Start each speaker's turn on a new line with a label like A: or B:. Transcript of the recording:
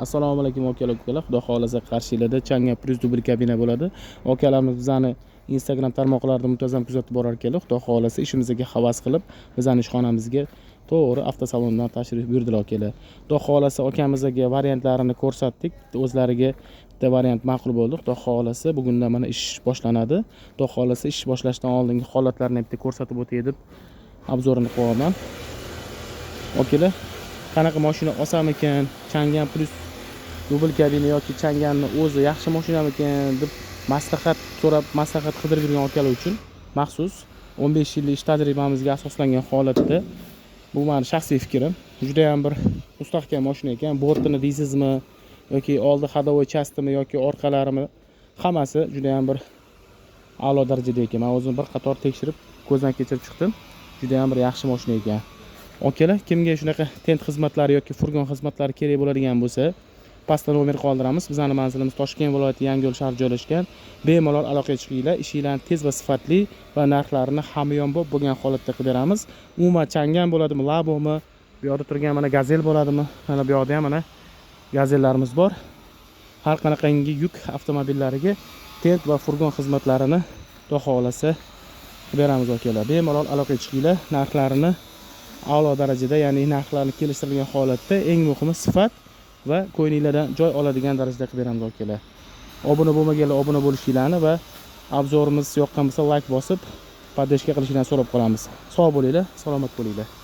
A: Assalomu alaykum akalar, xudo xolasa Qarshilarda Chang'an Plus dubl kabina bo'ladi. Akalarimiz bizani Instagram tarmoqlarida muntazam kuzatib borar ekanlar. Xudo xolasa ishimizga havas qilib, bizani ishxonamizga to'g'ri avtosalondan tashrif buyurdilar akalar. Xudo xolasa akamizga variantlarini ko'rsatdik. O'zlariga bitta variant ma'qul bo'ldi. Xudo xolasa bugundan mana ish boshlanadi. Xudo xolasa ish boshlashdan oldingi holatlarni bitta ko'rsatib o'tay deb obzorini qilaman. Akalar, qanaqa mashina olsam ekan, Chang'an Plus dubl kabina yoki Chang'anni o'zi yaxshi mashinamikan deb maslahat so'rab, maslahat qidirib yurgan akalar uchun maxsus 15 yillik ish tajribamizga asoslangan holatda bu meni shaxsiy fikrim. Juda ham bir mustahkam mashina ekan. Bortini deysizmi yoki oldi ходовой частimi yoki orqalarimi hammasi juda ham bir a'lo darajada ekan. Men o'zim bir qator tekshirib, ko'zdan kechirib chiqdim. Juda ham bir yaxshi mashina ekan. Akalar, kimga shunaqa tent xizmatlari yoki furgon xizmatlari kerak bo'ladigan bo'lsa, pastda nomer qoldiramiz. Bizning manzilimiz Toshkent viloyati Yangiyo'l shahri joylashgan. Bemalol aloqaga chiqinglar. Ishinglarni tez va sifatli va narxlarini hamyonbop bo'lgan holatda qilib beramiz. Umuman Chang'an bo'ladimi, Labo'mi, bu yerda turgan mana Gazel bo'ladimi? Mana bu yerda ham mana Gazellarimiz bor. Har qanaqangi yuk avtomobillariga tent va furgon xizmatlarini xudo xolasa qilib beramiz akalar. Bemalol aloqaga chiqinglar. Narxlarini a'lo darajada, ya'ni narxlarni kelishtirilgan holatda, eng muhimi sifat va ko'nglinglardan joy oladigan darajada qilib beramiz akalar. Obuna bo'lmaganlar obuna bo'lishinglarni va obzorimiz yoqqan bo'lsa like bosib, podpishka qilishinglarni so'rab qolamiz. Sog' bo'linglar, salomat bo'linglar.